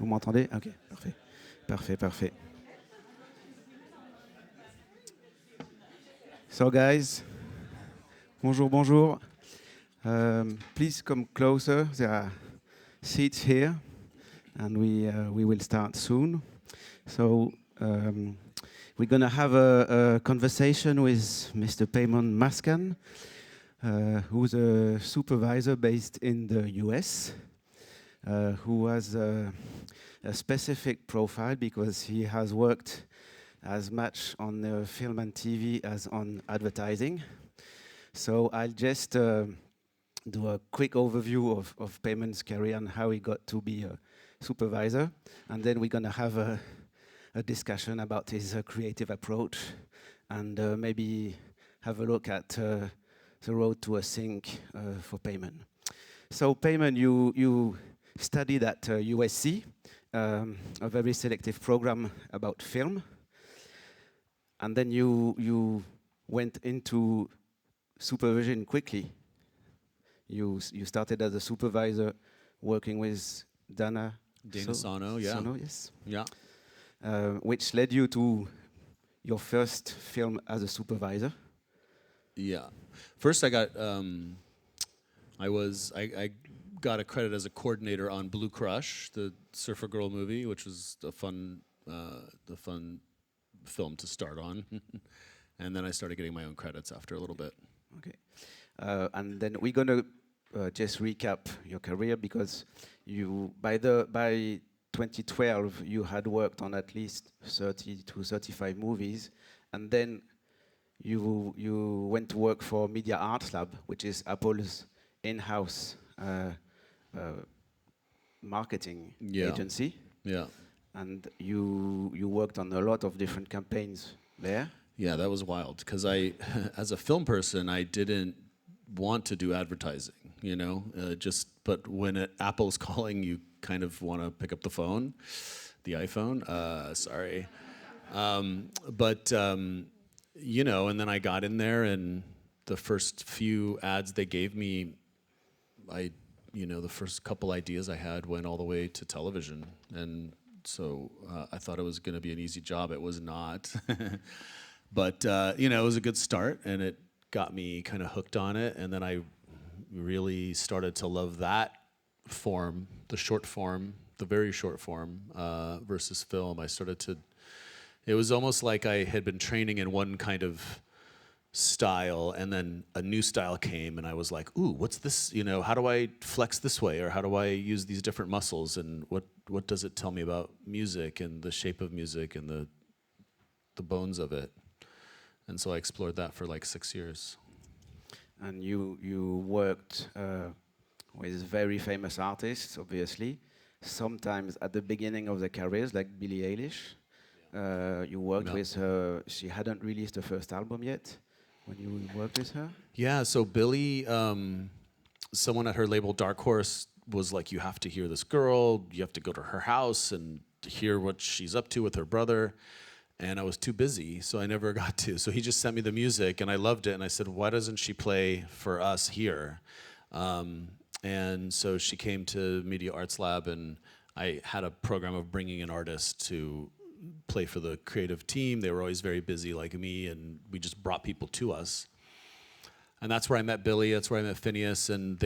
Vous m'entendez? Ok, parfait. Parfait, parfait. So guys, bonjour, bonjour. Please come closer. There are seats here, and we will start soon. So we're going to have a conversation with Mr. Peymon Maskan, who's a supervisor based in the US, who has a specific profile because he has worked as much on film and TV as on advertising. So I'll just do a quick overview of Peymon's career and how he got to be a supervisor. And then we're going to have a discussion about his creative approach and maybe have a look at the road to a sync for Peymon. So Peymon, you studied at USC, a very selective program about film. And then you went into supervision quickly. You started as a supervisor working with Dana Sano, yeah. Sano, yes. Yeah. Which led you to your first film as a supervisor. Yeah. First I got I got a credit as a coordinator on Blue Crush, the surfer girl movie, which was the fun film to start on. And then I started getting my own credits after a little bit. Okay. And then we're going to just recap your career because by 2012 you had worked on at least 30 to 35 movies, and then you went to work for Media Arts Lab, which is Apple's in-house marketing agency. Yeah. And you worked on a lot of different campaigns there. Yeah, that was wild because I, as a film person, I didn't want to do advertising, you know. But when Apple's calling, you kind of want to pick up the phone, the iPhone. Sorry, you know. And then I got in there, and the first few ads they gave me, the first couple ideas I had went all the way to television, and so I thought it was going to be an easy job. It was not. But, it was a good start, and it got me kind of hooked on it. And then I really started to love that form, the short form, the very short form versus film. It was almost like I had been training in one kind of style, and then a new style came, and I was like, ooh, what's this? How do I flex this way? Or how do I use these different muscles? And what does it tell me about music and the shape of music and the bones of it? And so I explored that for like 6 years. And you worked with very famous artists, obviously. Sometimes at the beginning of their careers, like Billie Eilish. You worked with her. She hadn't released the first album yet when you worked with her. Yeah, so Billie, someone at her label Dark Horse was like, you have to hear this girl. You have to go to her house and hear what she's up to with her brother. And I was too busy, so I never got to. So he just sent me the music, and I loved it. And I said, why doesn't she play for us here? And so she came to Media Arts Lab, and I had a program of bringing in artists to play for the creative team. They were always very busy like me, and we just brought people to us. And that's where I met Billie. That's where I met Phineas. And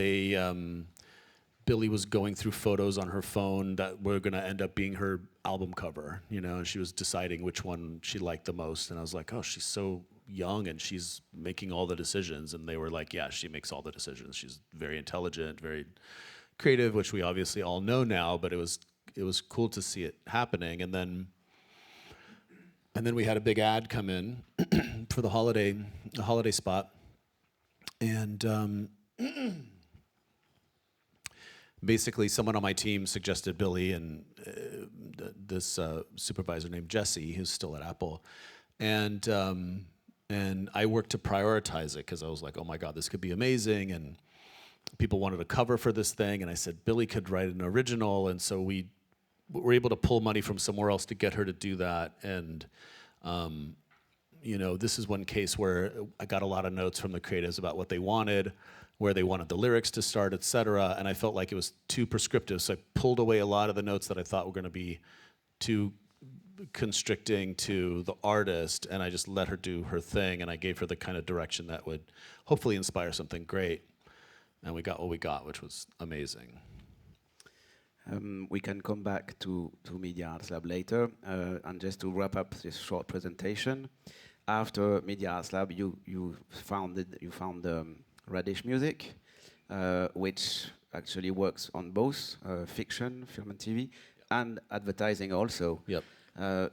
Billie was going through photos on her phone that were going to end up being her album cover, and she was deciding which one she liked the most. And I was like, oh, she's so young and she's making all the decisions. And they were like, yeah, she makes all the decisions. She's very intelligent, very creative, which we obviously all know now, but it was cool to see it happening. And then we had a big ad come in for the holiday spot. And basically, someone on my team suggested Billie and this supervisor named Jesse, who's still at Apple, and I worked to prioritize it because I was like, oh my God, this could be amazing, and people wanted a cover for this thing, and I said Billie could write an original, and so we were able to pull money from somewhere else to get her to do that, and this is one case where I got a lot of notes from the creatives about what they wanted. where they wanted the lyrics to start, etc. And I felt like it was too prescriptive, so I pulled away a lot of the notes that I thought were going to be too constricting to the artist, and I just let her do her thing, and I gave her the kind of direction that would hopefully inspire something great. And we got what we got, which was amazing. We can come back to Media Arts Lab later, and just to wrap up this short presentation, after Media Arts Lab, you found Radish Music, which actually works on both fiction, film and TV, and advertising also. Yep.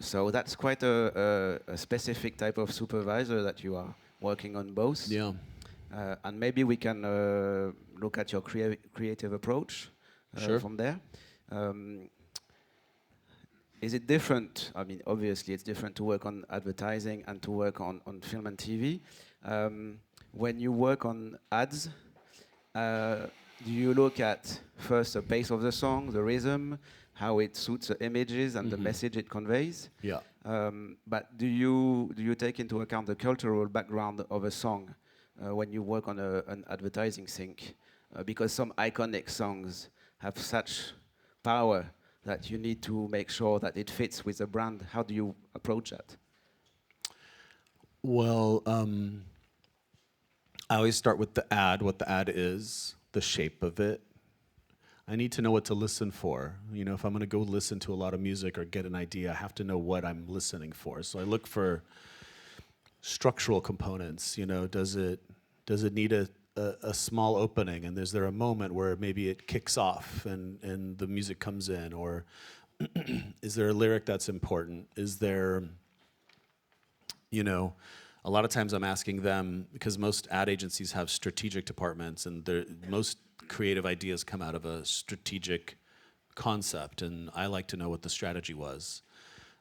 So that's quite a specific type of supervisor that you are working on both. Yeah. And maybe we can look at your creative approach Sure. from there. Is it different? I mean, obviously it's different to work on advertising and to work on film and TV. When you work on ads, do you look at first the pace of the song, the rhythm, how it suits the images and the message it conveys? Yeah. But do you take into account the cultural background of a song when you work on an advertising sync? Because some iconic songs have such power that you need to make sure that it fits with the brand. How do you approach that? Well, I always start with the ad, what the ad is, the shape of it. I need to know what to listen for. You know, if I'm going to go listen to a lot of music or get an idea, I have to know what I'm listening for. So I look for structural components. You know, does it need a small opening, and is there a moment where maybe it kicks off and the music comes in, or is there a lyric that's important? Is there, you know, a lot of times I'm asking them, because most ad agencies have strategic departments, and most creative ideas come out of a strategic concept, and I like to know what the strategy was.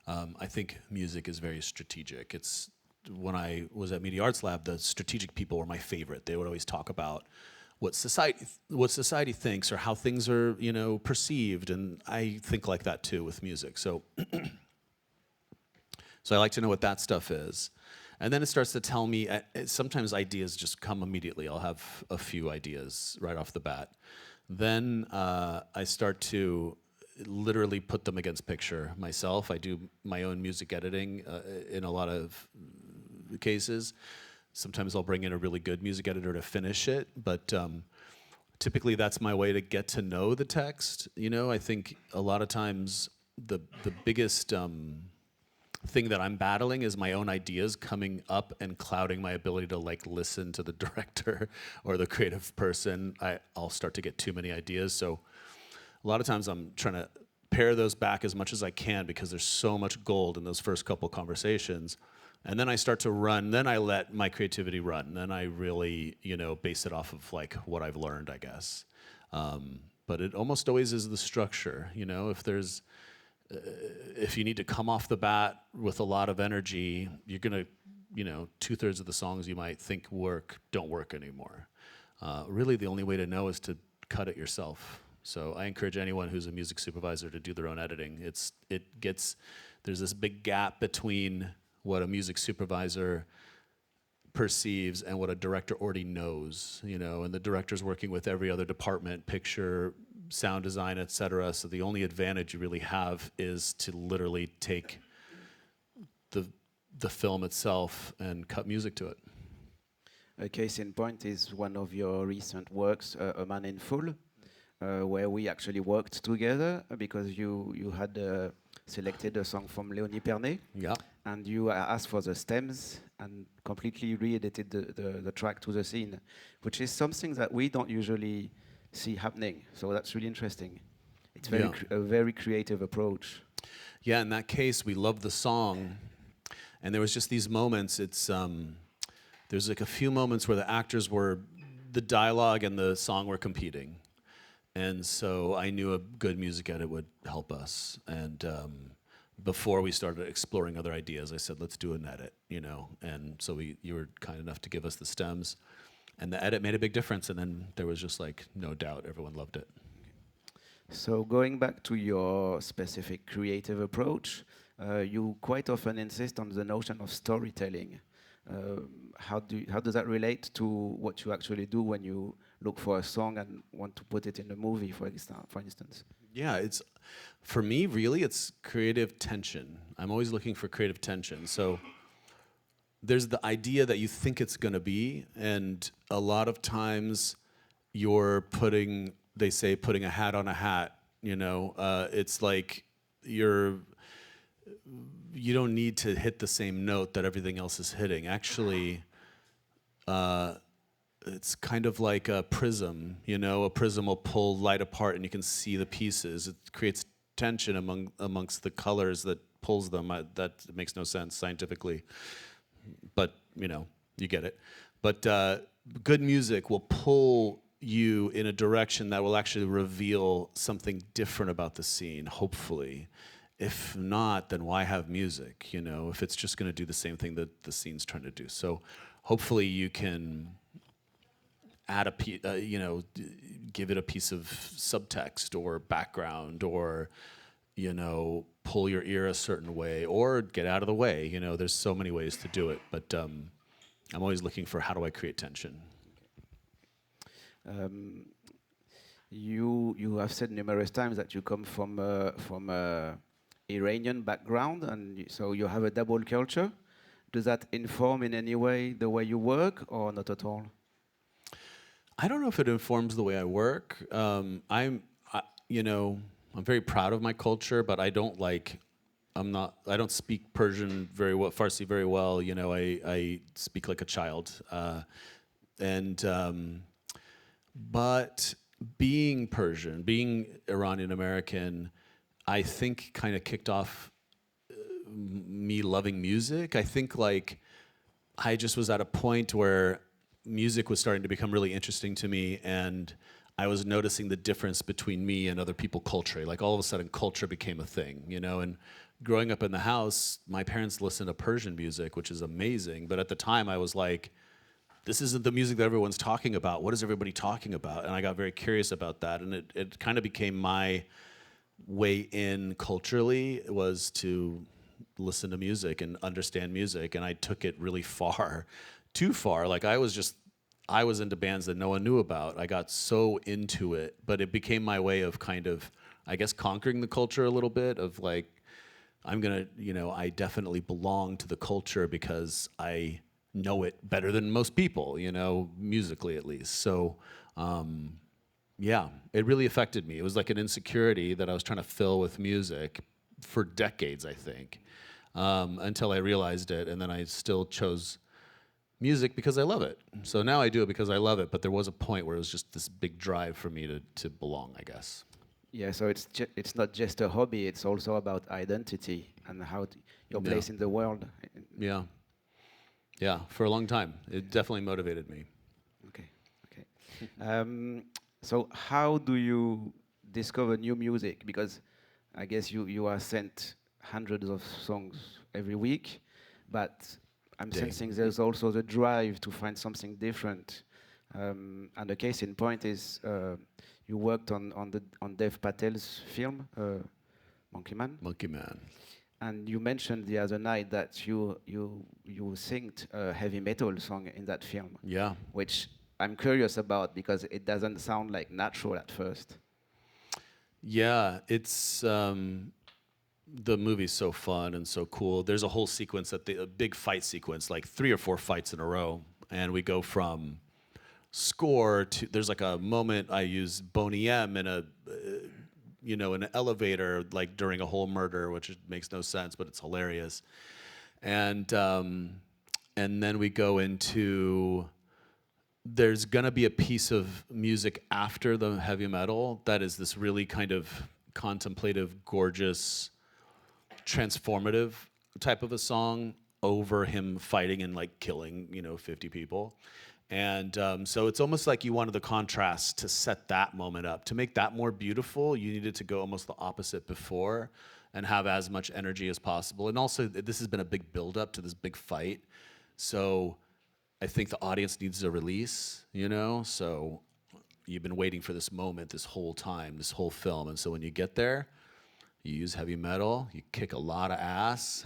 I think music is very strategic. It's when I was at Media Arts Lab, the strategic people were my favorite. They would always talk about what society thinks or how things are, you know, perceived, and I think like that too with music. So, so I like to know what that stuff is. And then it starts to tell me, sometimes ideas just come immediately. I'll have a few ideas right off the bat. Then I start to literally put them against picture myself. I do my own music editing in a lot of cases. Sometimes I'll bring in a really good music editor to finish it, but typically that's my way to get to know the text. You know, I think a lot of times the biggest thing that I'm battling is my own ideas coming up and clouding my ability to like listen to the director or the creative person. I'll start to get too many ideas. So a lot of times I'm trying to pare those back as much as I can because there's so much gold in those first couple conversations. And then I start to run, then I let my creativity run. Then I really, you know, base it off of like what I've learned, I guess. But it almost always is the structure, you know, if you need to come off the bat with a lot of energy, you're gonna, you know, 2/3 of the songs you might think don't work anymore. Really the only way to know is to cut it yourself. So I encourage anyone who's a music supervisor to do their own editing. There's this big gap between what a music supervisor perceives and what a director already knows, you know, and the director's working with every other department, picture, sound design, etc. So the only advantage you really have is to literally take the film itself and cut music to it. A case in point is one of your recent works, A Man in Full, where we actually worked together because you had selected a song from Léonie Pernet. Yeah. And you asked for the stems and completely re-edited the track to the scene, which is something that we don't usually see happening. So that's really interesting. It's a very creative approach. Yeah, in that case, we loved the song, and there was just these moments. There's like a few moments where the dialogue and the song were competing, and so I knew a good music edit would help us. And before we started exploring other ideas, I said, let's do an edit, you know. And so you were kind enough to give us the stems, and the edit made a big difference. And then there was just like no doubt, everyone loved it. So going back to your specific creative approach, you quite often insist on the notion of storytelling. How does that relate to what you actually do when you look for a song and want to put it in a movie, for instance? Yeah, for me, really, it's creative tension. I'm always looking for creative tension. So there's the idea that you think it's going to be, and a lot of times you're putting a hat on a hat. It's like you don't need to hit the same note that everything else is hitting. Actually, it's kind of like a prism. A prism will pull light apart, and you can see the pieces. It creates tension amongst the colors that pulls them. That makes no sense scientifically, but you get it. But good music will pull you in a direction that will actually reveal something different about the scene, hopefully. If not, then why have music? If it's just going to do the same thing that the scene's trying to do. So hopefully you can add give it a piece of subtext or background, or pull your ear a certain way, or get out of the way. There's so many ways to do it, but I'm always looking for how do I create tension. You have said numerous times that you come from a Iranian background, and so you have a double culture. Does that inform in any way the way you work, or not at all? I don't know if it informs the way I work. I'm very proud of my culture, but I don't speak Persian very well, Farsi very well. I speak like a child, but being Persian, being Iranian American, I think kind of kicked off me loving music. I think I just was at a point where music was starting to become really interesting to me, and I was noticing the difference between me and other people culturally. All of a sudden, culture became a thing, and growing up in the house, my parents listened to Persian music, which is amazing, but at the time I was like, this isn't the music that everyone's talking about. What is everybody talking about? And I got very curious about that, and it kind of became my way in culturally, was to listen to music and understand music, and I took it really far. Too far. I was into bands that no one knew about. I got so into it, but it became my way of kind of, I guess, conquering the culture a little bit, of I definitely belong to the culture because I know it better than most people, musically at least. So, yeah, it really affected me. It was like an insecurity that I was trying to fill with music for decades, I think, until I realized it, and then I still chose music because I love it. So now I do it because I love it, but there was a point where it was just this big drive for me to belong, I guess. Yeah, so it's not just a hobby, it's also about identity and your place in the world. Yeah, for a long time. It definitely motivated me. Okay. So how do you discover new music? Because I guess you are sent hundreds of songs every week, but I'm sensing there's also the drive to find something different. And the case in point is you worked on Dev Patel's film, Monkey Man. Monkey Man. And you mentioned the other night that you synced a heavy metal song in that film. Yeah. Which I'm curious about because it doesn't sound like natural at first. Yeah, it's the movie's so fun and so cool. There's a whole sequence a big fight sequence, like 3 or 4 fights in a row, and we go from score to, there's a moment I use Boney M in an elevator, during a whole murder, which makes no sense, but it's hilarious. And then we go into, there's gonna be a piece of music after the heavy metal that is this really kind of contemplative, gorgeous, transformative type of a song over him fighting and killing 50 people. And so it's almost like you wanted the contrast to set that moment up. To make that more beautiful, you needed to go almost the opposite before and have as much energy as possible. And also, this has been a big build-up to this big fight. So I think the audience needs a release, So you've been waiting for this moment this whole time, this whole film. And so when you get there, you use heavy metal, you kick a lot of ass,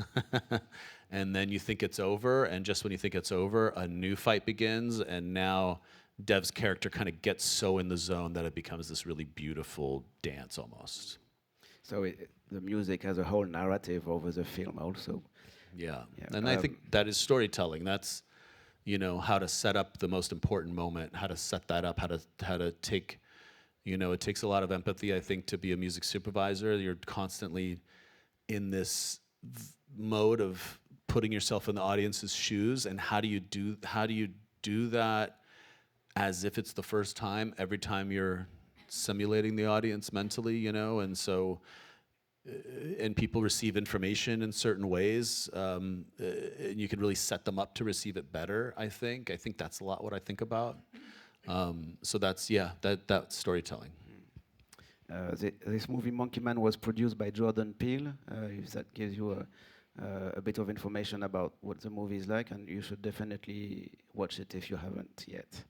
and then you think it's over, and just when you think it's over, a new fight begins, and now Dev's character kind of gets so in the zone that it becomes this really beautiful dance almost. So the music has a whole narrative over the film also. Yeah. Yeah, And I think that is storytelling. That's, how to set up the most important moment, how to set that up, how to take, it takes a lot of empathy, I think, to be a music supervisor. You're constantly in this mode of putting yourself in the audience's shoes, and how do you do that as if it's the first time every time you're simulating the audience mentally, and so and people receive information in certain ways, and you can really set them up to receive it better. I think that's a lot what I think about. So that's that's storytelling. This movie Monkey Man was produced by Jordan Peele. If that gives you a bit of information about what the movie is like, and you should definitely watch it if you haven't yet.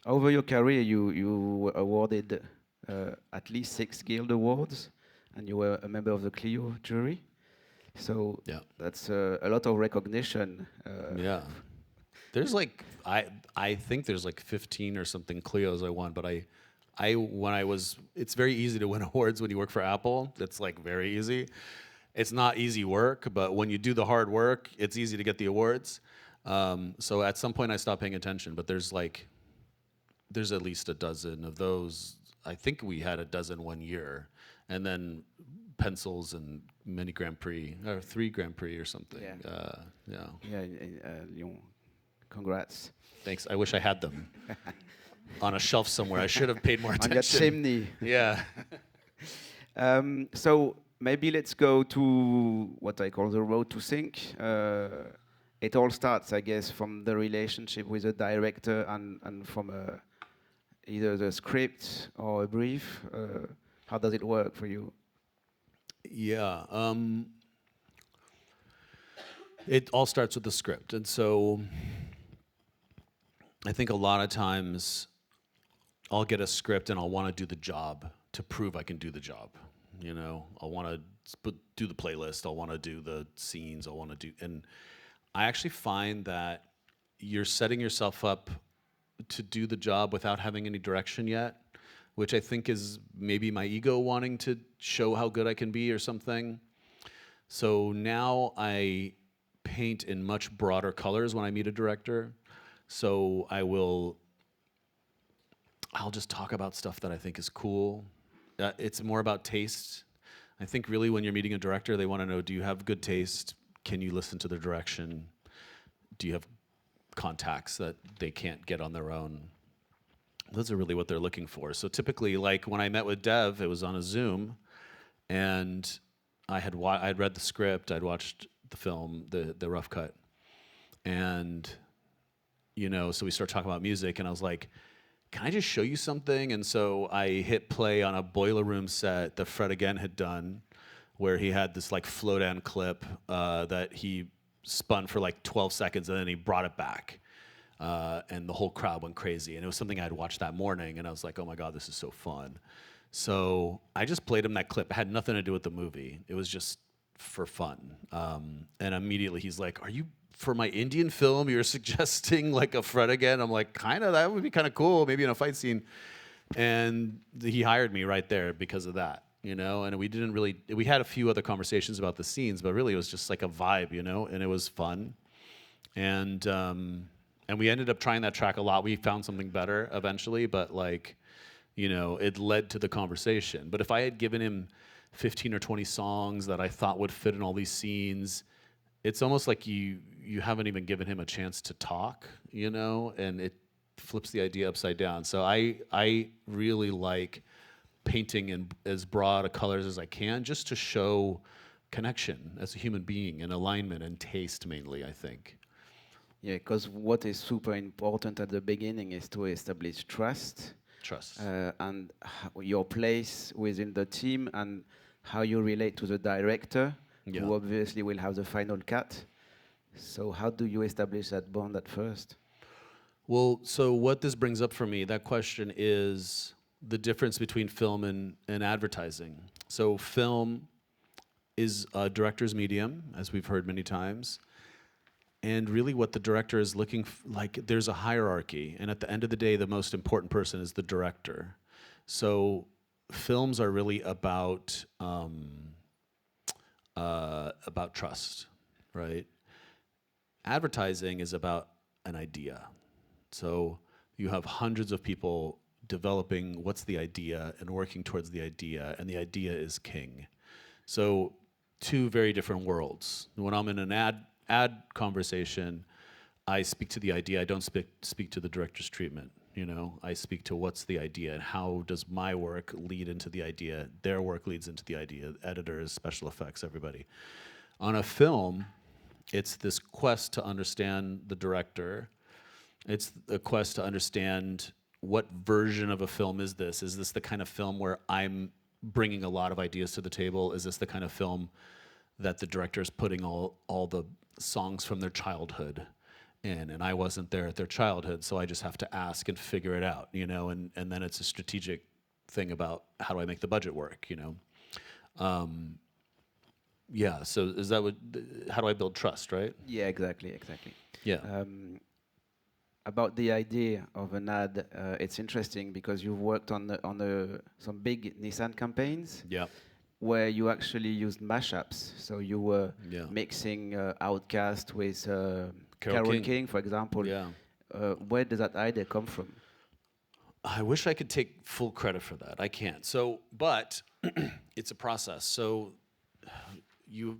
Over your career, you were awarded at least 6 Guild Awards, and you were a member of the Clio jury. So that's a lot of recognition. Yeah. There's like, I think there's like 15 or something Clios I won, but it's very easy to win awards when you work for Apple. It's like very easy. It's not easy work, but when you do the hard work, it's easy to get the awards. So at some point I stopped paying attention, but there's at least a dozen of those. I think we had a dozen one year, and then pencils and many Grand Prix, or 3 Grand Prix or something. Lyon. Congrats. Thanks. I wish I had them on a shelf somewhere. I should have paid more attention. On that chimney. Yeah. So maybe let's go to what I call the road to sync. It all starts, I guess, from the relationship with the director and from either the script or a brief. How does it work for you? Yeah. It all starts with the script. And so I think a lot of times I'll get a script and I'll want to do the job to prove I can do the job. I'll want to do the playlist. I'll want to do the scenes. And I actually find that you're setting yourself up to do the job without having any direction yet, which I think is maybe my ego wanting to show how good I can be or something. So now I paint in much broader colors when I meet a director. So I'll just talk about stuff that I think is cool. It's more about taste. I think really when you're meeting a director, they want to know, do you have good taste? Can you listen to their direction? Do you have contacts that they can't get on their own? Those are really what they're looking for. So typically, like when I met with Dev, it was on a Zoom, and I'd read the script, I'd watched the film, the rough cut, and so we started talking about music, and I was like, can I just show you something? And so I hit play on a Boiler Room set that Fred Again had done, where he had this like flow-down clip that he spun for like 12 seconds, and then he brought it back. And the whole crowd went crazy. And it was something I'd watched that morning, and I was like, oh my God, this is so fun. So I just played him that clip. It had nothing to do with the movie. It was just for fun. And immediately he's like, are you, for my Indian film, you're suggesting like a Fred Again? I'm like, kind of, that would be kind of cool, maybe in a fight scene. And he hired me right there because of that. And we had a few other conversations about the scenes, but really it was just like a vibe, and it was fun. And we ended up trying that track a lot. We found something better eventually, but it led to the conversation. But if I had given him 15 or 20 songs that I thought would fit in all these scenes, it's almost like you haven't even given him a chance to talk, and it flips the idea upside down. So I really like painting in as broad a colors as I can, just to show connection as a human being and alignment and taste mainly, I think. Yeah, because what is super important at the beginning is to establish trust. And your place within the team and how you relate to the director, who obviously will have the final cut. So how do you establish that bond at first? Well, so what this brings up for me, that question, is the difference between film and advertising. So film is a director's medium, as we've heard many times. And really what the director is looking like, there's a hierarchy, and at the end of the day, the most important person is the director. So films are really about trust, right? Advertising is about an idea. So you have hundreds of people developing what's the idea and working towards the idea, and the idea is king. So two very different worlds. When I'm in an ad conversation, I speak to the idea. I don't speak to the director's treatment. You know, I speak to what's the idea and how does my work lead into the idea. Their work leads into the idea. Editors, special effects, everybody. On a film, it's this quest to understand the director. It's a quest to understand what version of a film is this. Is this the kind of film where I'm bringing a lot of ideas to the table? Is this the kind of film that the director is putting all the songs from their childhood in, and I wasn't there at their childhood, so I just have to ask and figure it out, you know, and then it's a strategic thing about how do I make the budget work, you know. Yeah, so is that what, how do I build trust, right? Yeah, exactly. Yeah. About the idea of an ad, it's interesting because you've worked on some big Nissan campaigns. Yeah. Where you actually used mashups. So you were mixing Outkast with Carole King, for example. Yeah. Where does that idea come from? I wish I could take full credit for that. I can't. So, but it's a process. So okay,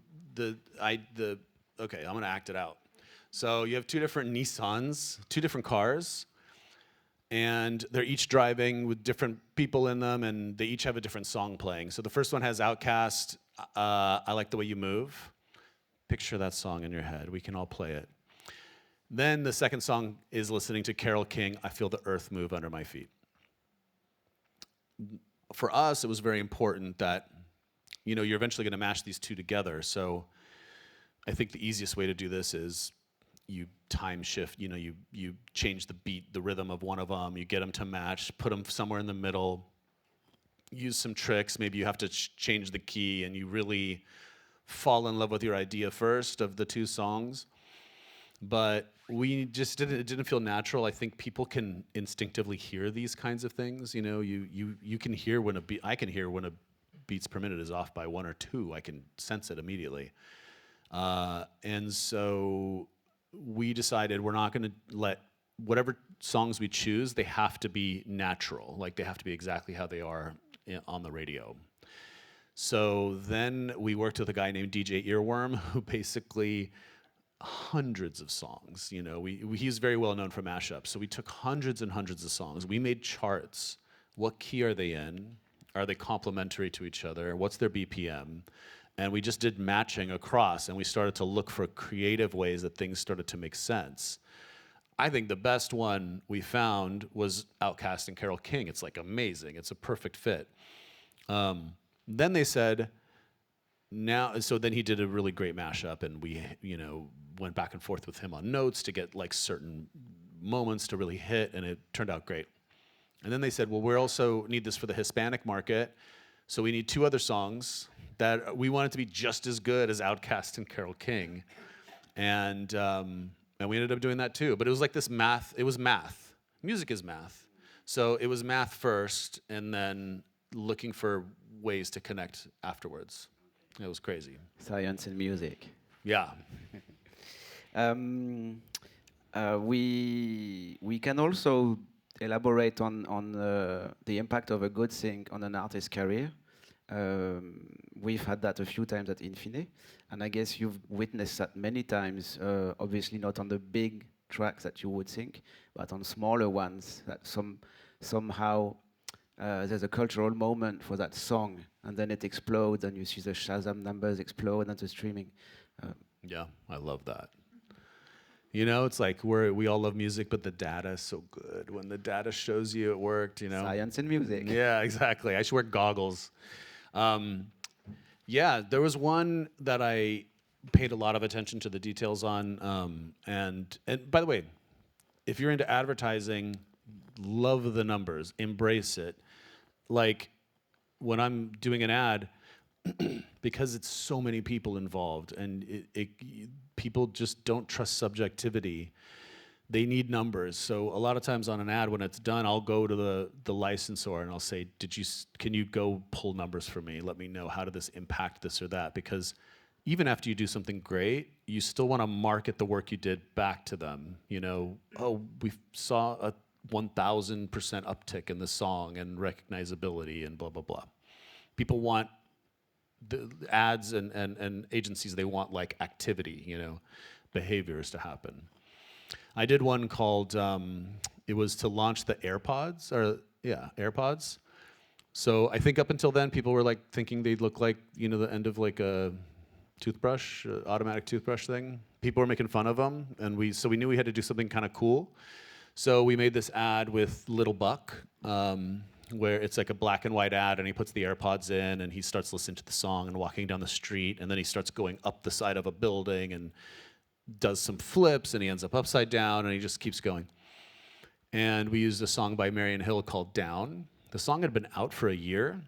I'm gonna act it out. So you have two different Nissans, two different cars, and they're each driving with different people in them, and they each have a different song playing. So the first one has Outkast, I Like the Way You Move. Picture that song in your head. We can all play it. Then the second song is listening to Carole King, I Feel the Earth Move Under My Feet. For us, it was very important that, you know, you're eventually going to mash these two together. So I think the easiest way to do this is you time shift, you know, you change the beat, the rhythm of one of them, you get them to match, put them somewhere in the middle, use some tricks, maybe you have to change the key, and you really fall in love with your idea first of the two songs. But we just it didn't feel natural. I think people can instinctively hear these kinds of things, you know, you can hear when I can hear when a beats per minute is off by 1 or 2, I can sense it immediately. And so we decided we're not going to let whatever songs we choose, they have to be natural. Like they have to be exactly how they are on the radio. So then we worked with a guy named DJ Earworm, who basically hundreds of songs, you know, he's very well known for mashups. So we took hundreds and hundreds of songs. We made charts. What key are they in? Are they complementary to each other? What's their BPM? And we just did matching across, and we started to look for creative ways that things started to make sense. I think the best one we found was Outkast and Carole King. It's like amazing. It's a perfect fit. Then they said, so then he did a really great mashup, and we, you know, went back and forth with him on notes to get like certain moments to really hit, and it turned out great. And then they said, well, we also need this for the Hispanic market, so we need 2 other songs that we wanted to be just as good as Outkast and Carole King. And we ended up doing that too. But it was like this math. It was math. Music is math. So it was math first, and then looking for ways to connect afterwards. It was crazy. Science and music. Yeah. We can also elaborate on the impact of a good thing on an artist's career. We've had that a few times at Infine, and I guess you've witnessed that many times, obviously not on the big tracks that you would think, but on smaller ones that somehow there's a cultural moment for that song, and then it explodes, and you see the Shazam numbers explode and the streaming. Yeah, I love that. You know, it's like we all love music, but the data is so good. When the data shows you it worked, you know. Science and music. Yeah, exactly. I should wear goggles. Yeah, there was one that I paid a lot of attention to the details on. And by the way, if you're into advertising, love the numbers, embrace it. Like when I'm doing an ad, because it's so many people involved, and people just don't trust subjectivity. They need numbers. So a lot of times on an ad, when it's done, I'll go to the licensor and I'll say, can you go pull numbers for me? Let me know, how did this impact this or that? Because even after you do something great, you still want to market the work you did back to them. You know, oh, we saw a 1,000% uptick in the song and recognizability and blah, blah, blah. People want the ads and agencies, they want like activity, you know, behaviors to happen. I did one called, it was to launch the AirPods, AirPods. So I think up until then, people were like thinking they'd look like, you know, the end of like a toothbrush, automatic toothbrush thing. People were making fun of them, and so we knew we had to do something kind of cool. So we made this ad with Little Buck, where it's like a black and white ad, and he puts the AirPods in, and he starts listening to the song and walking down the street, and then he starts going up the side of a building and does some flips, and he ends up upside down, and he just keeps going. And we used a song by Marian Hill called Down. The song had been out for a year.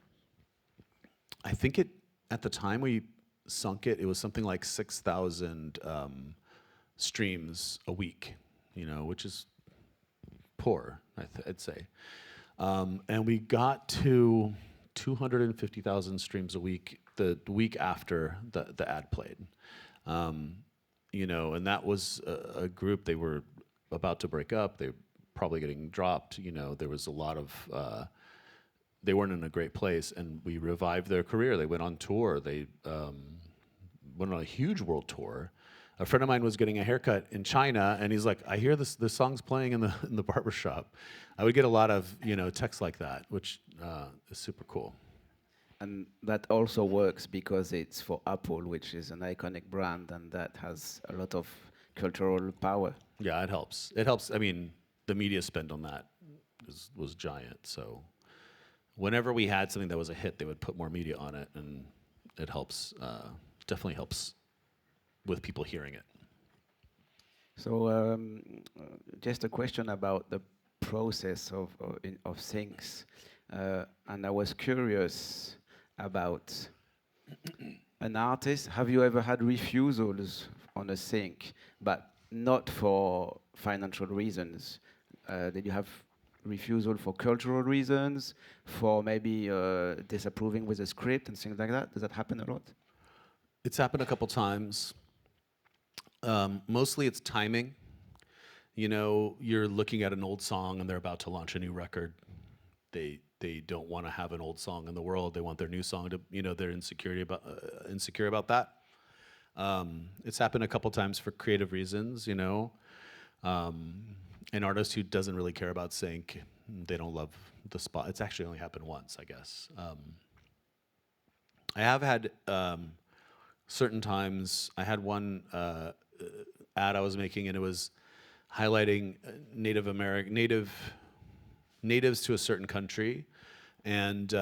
I think at the time we sunk it was something like 6,000 streams a week, you know, which is poor, I'd say. And we got to 250,000 streams a week the week after the ad played. You know, and that was a group, they were about to break up, they were probably getting dropped, you know, there was a lot of, they weren't in a great place, and we revived their career. They went on tour, they went on a huge world tour. A friend of mine was getting a haircut in China, and he's like, I hear this song's playing in the barber shop. I would get a lot of, you know, texts like that, which is super cool. And that also works because it's for Apple, which is an iconic brand, and that has a lot of cultural power. Yeah, it helps. It helps. I mean, the media spend on that was giant. So whenever we had something that was a hit, they would put more media on it, and it helps. Definitely helps with people hearing it. So just a question about the process of things. And I was curious about an artist. Have you ever had refusals on a sync, but not for financial reasons? Did you have refusal for cultural reasons, for maybe disapproving with a script and things like that? Does that happen a lot? It's happened a couple times. Mostly it's timing. You know, you're looking at an old song and they're about to launch a new record. They don't want to have an old song in the world. They want their new song to, you know, they're insecure about that. It's happened a couple times for creative reasons, you know. An artist who doesn't really care about sync, they don't love the spot. It's actually only happened once, I guess. I have had certain times. I had one ad I was making, and it was highlighting natives to a certain country, and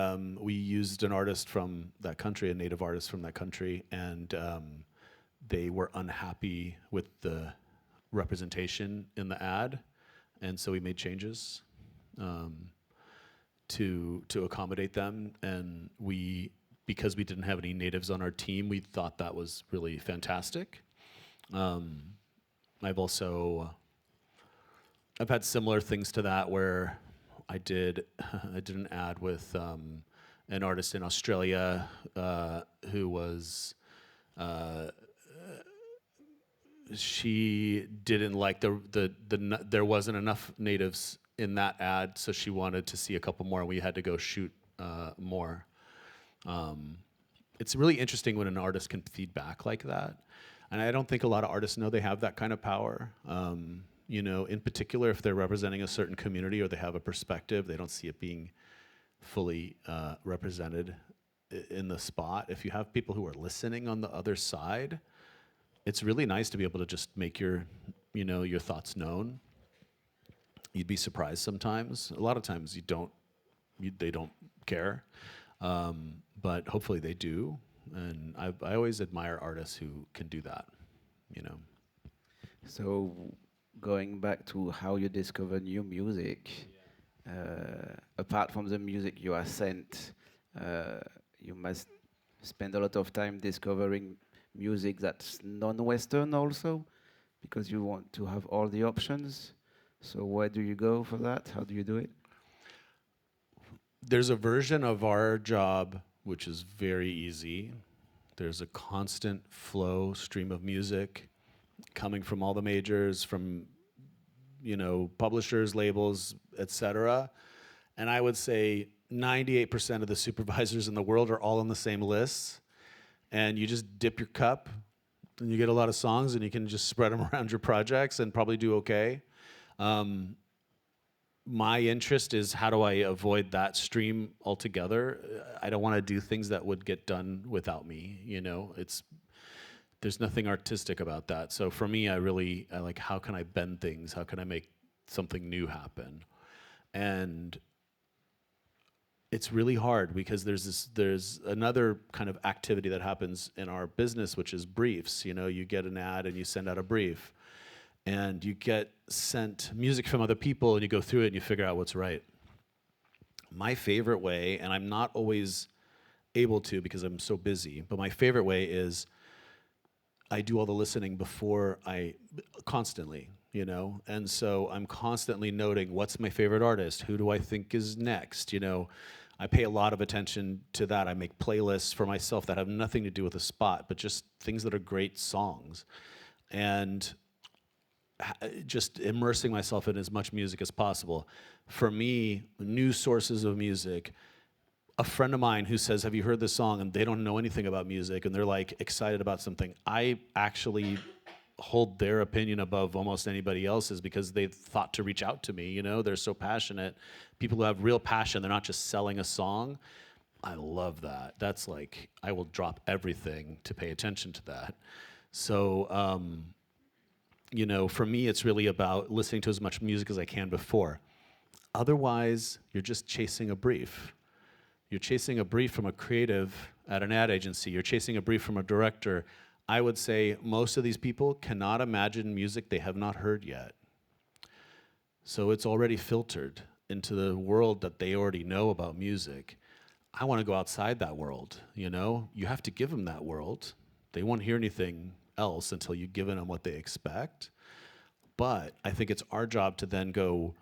we used an artist from that country, a native artist from that country, and they were unhappy with the representation in the ad, and so we made changes to accommodate them, and because we didn't have any natives on our team, we thought that was really fantastic. I've had similar things to that where I did an ad with an artist in Australia who was she didn't like there wasn't enough natives in that ad, so she wanted to see a couple more, and we had to go shoot more. It's really interesting when an artist can feed back like that, and I don't think a lot of artists know they have that kind of power. You know, in particular, if they're representing a certain community or they have a perspective, they don't see it being fully represented in the spot. If you have people who are listening on the other side, it's really nice to be able to just make your thoughts known. You'd be surprised sometimes. A lot of times they don't care, but hopefully they do. And I always admire artists who can do that, you know. So going back to how you discover new music, apart from the music you are sent, you must spend a lot of time discovering music that's non-Western also, because you want to have all the options. So where do you go for that? How do you do it? There's a version of our job which is very easy. There's a constant flow stream of music coming from all the majors, from publishers, labels, etc. And I would say 98% of the supervisors in the world are all on the same lists. And you just dip your cup and you get a lot of songs and you can just spread them around your projects and probably do okay. My interest is, how do I avoid that stream altogether? I don't want to do things that would get done without me. There's nothing artistic about that. So for me, I like, how can I bend things? How can I make something new happen? And it's really hard because there's another kind of activity that happens in our business, which is briefs. You get an ad and you send out a brief, and you get sent music from other people, and you go through it and you figure out what's right. My favorite way, and I'm not always able to because I'm so busy, but my favorite way is I do all the listening constantly, and so I'm constantly noting what's my favorite artist, who do I think is next, I pay a lot of attention to that. I make playlists for myself that have nothing to do with a spot, but just things that are great songs, and just immersing myself in as much music as possible. For me, new sources of music, a friend of mine who says, have you heard this song? And they don't know anything about music and they're like excited about something. I actually hold their opinion above almost anybody else's because they've thought to reach out to me. They're so passionate. People who have real passion, they're not just selling a song. I love that. That's like, I will drop everything to pay attention to that. So, for me, it's really about listening to as much music as I can before. Otherwise, you're just chasing a brief. You're chasing a brief from a creative at an ad agency. You're chasing a brief from a director. I would say most of these people cannot imagine music they have not heard yet. So it's already filtered into the world that they already know about music. I want to go outside that world, You have to give them that world. They won't hear anything else until you've given them what they expect. But I think it's our job to then go,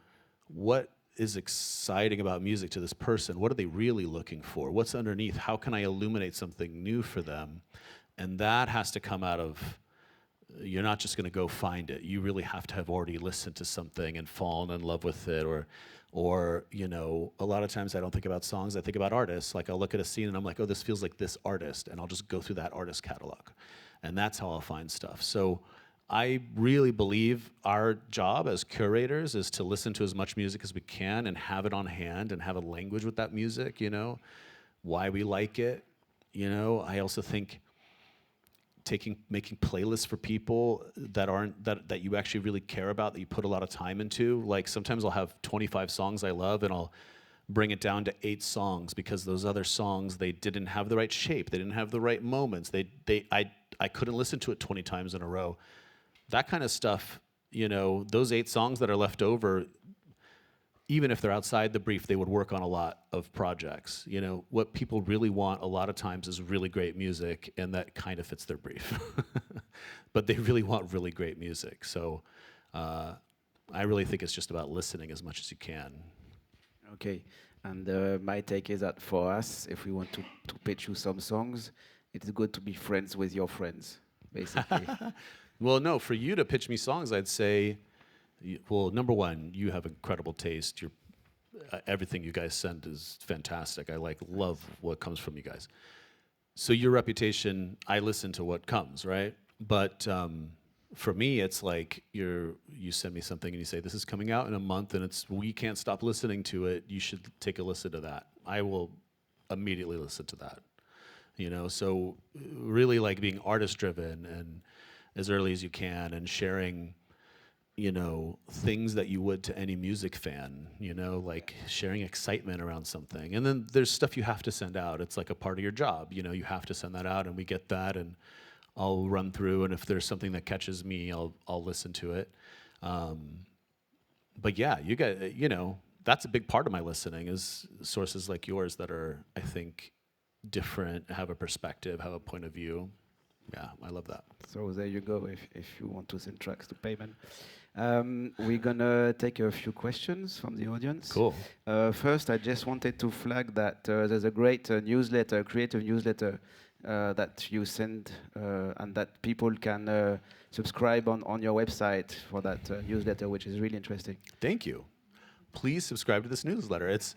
what is exciting about music to this person? What are they really looking for? What's underneath? How can I illuminate something new for them? And that has to come out of, you're not just going to go find it. You really have to have already listened to something and fallen in love with it. Or a lot of times I don't think about songs, I think about artists. Like I'll look at a scene and I'm like, oh, this feels like this artist. And I'll just go through that artist catalog. And that's how I'll find stuff. So I really believe our job as curators is to listen to as much music as we can and have it on hand and have a language with that music, why we like it. I also think making playlists for people that you actually really care about, that you put a lot of time into. Like sometimes I'll have 25 songs I love and I'll bring it down to 8 songs because those other songs, they didn't have the right shape, they didn't have the right moments. I couldn't listen to it 20 times in a row. That kind of stuff, those 8 songs that are left over, even if they're outside the brief, they would work on a lot of projects. What people really want a lot of times is really great music, and that kind of fits their brief. But they really want really great music. So I really think it's just about listening as much as you can. Okay, and my take is that for us, if we want to pitch you some songs, it's good to be friends with your friends, basically. Well, no, for you to pitch me songs, I'd say, well, number one, you have incredible taste. Everything you guys send is fantastic. I love what comes from you guys. So your reputation, I listen to what comes, right? But for me, it's like you send me something and you say, this is coming out in a month and we can't stop listening to it. You should take a listen to that. I will immediately listen to that. So really like being artist driven and as early as you can and sharing, things that you would to any music fan, like sharing excitement around something. And then there's stuff you have to send out. It's like a part of your job, you have to send that out, and we get that, and I'll run through, and if there's something that catches me, I'll listen to it. But yeah, you got, that's a big part of my listening is sources like yours that are, I think, different, have a perspective, have a point of view. Yeah, I love that. So there you go, if you want to send tracks to Peymon. We're gonna take a few questions from the audience. Cool. First, I just wanted to flag that there's a great newsletter, creative newsletter that you send and that people can subscribe on your website for that newsletter, which is really interesting. Thank you. Please subscribe to this newsletter. It's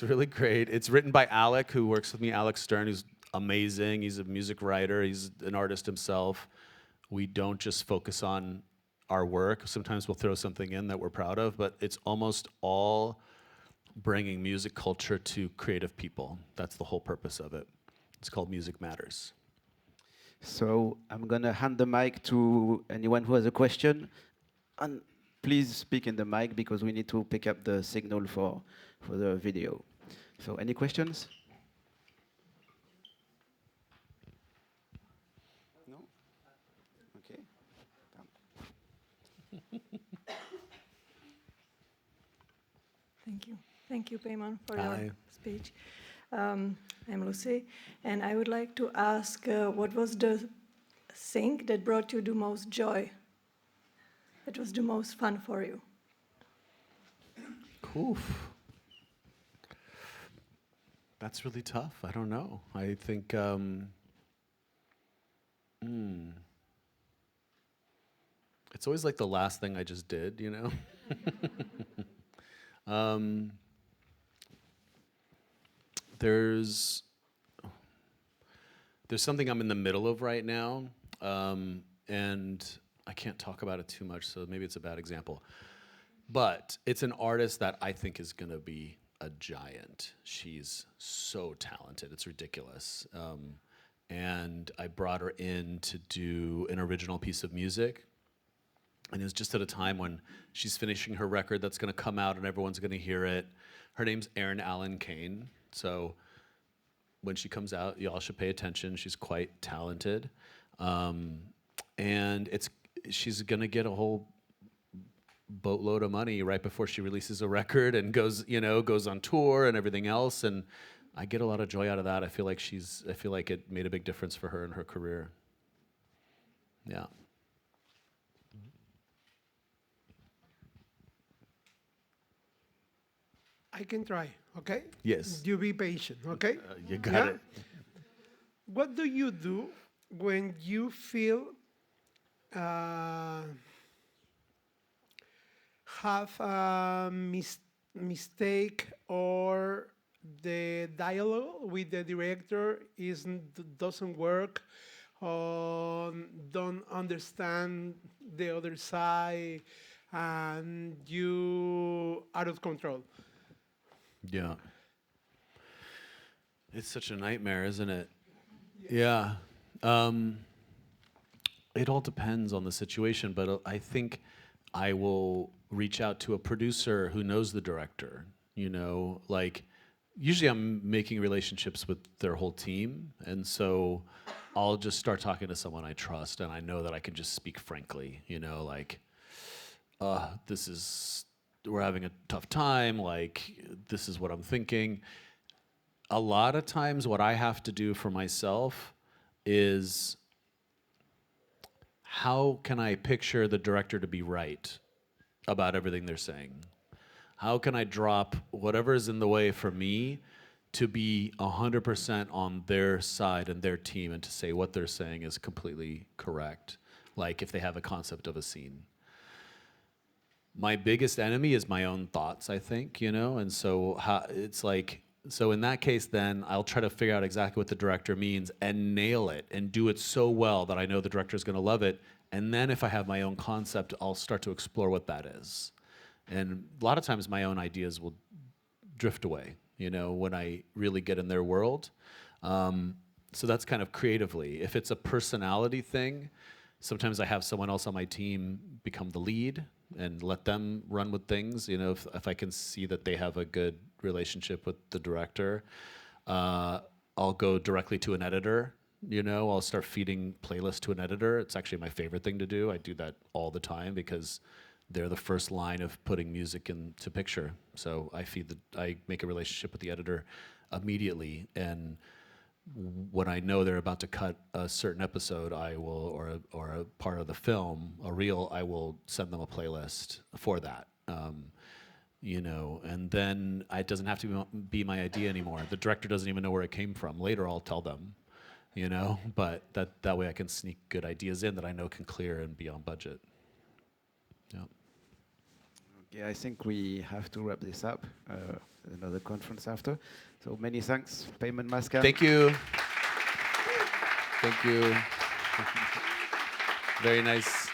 really great. It's written by Alec, who works with me, Alex Stern, who's amazing. He's a music writer. He's an artist himself. We don't just focus on our work. Sometimes we'll throw something in that we're proud of, but it's almost all bringing music culture to creative people. That's the whole purpose of it. It's called Music Matters. So I'm gonna hand the mic to anyone who has a question, and please speak in the mic because we need to pick up the signal for the video. So any questions? No? Okay. Thank you. Thank you, Peymon, for your speech. I'm Lucy, and I would like to ask what was the thing that brought you the most joy? That was the most fun for you? Oof. That's really tough. I don't know. I think it's always like the last thing I just did, you know? There's something I'm in the middle of right now, and I can't talk about it too much, so maybe it's a bad example. But it's an artist that I think is going to be a giant. She's so talented. It's ridiculous. And I brought her in to do an original piece of music. And it was just at a time when she's finishing her record that's going to come out and everyone's going to hear it. Her name's Erin Allen Kane. So when she comes out, y'all should pay attention. She's quite talented. And she's going to get a whole boatload of money right before she releases a record and goes on tour and everything else. And I get a lot of joy out of that. I feel like it made a big difference for her in her career. Yeah. I can try, okay? Yes. You be patient, okay? You got it. What do you do when you feel have a mistake or the dialogue with the director doesn't work or don't understand the other side and you out of control? Yeah. It's such a nightmare, isn't it? Yeah. It all depends on the situation, but I think I will reach out to a producer who knows the director, like usually I'm making relationships with their whole team, and so I'll just start talking to someone I trust and I know that I can just speak frankly, like, we're having a tough time, like, this is what I'm thinking. A lot of times what I have to do for myself is, how can I picture the director to be right about everything they're saying? How can I drop whatever is in the way for me to be 100% on their side and their team and to say what they're saying is completely correct, like if they have a concept of a scene. My biggest enemy is my own thoughts, I think, and so it's like, so in that case, then I'll try to figure out exactly what the director means and nail it and do it so well that I know the director's going to love it. And then if I have my own concept, I'll start to explore what that is. And a lot of times my own ideas will drift away, when I really get in their world. So that's kind of creatively. If it's a personality thing, sometimes I have someone else on my team become the lead and let them run with things. If I can see that they have a good relationship with the director, I'll go directly to an editor. I'll start feeding playlists to an editor. It's actually my favorite thing to do. I do that all the time because they're the first line of putting music into picture. So I make a relationship with the editor immediately, and when I know they're about to cut a certain episode, I will, or a part of the film, a reel, I will send them a playlist for that. You know, and then it doesn't have to be my idea anymore. The director doesn't even know where it came from. Later, I'll tell them, you know, but that way I can sneak good ideas in that I know can clear and be on budget. Yeah. Okay, I think we have to wrap this up. Another conference after. So many thanks, Peymon Maskan. Thank you. Thank you. Very nice.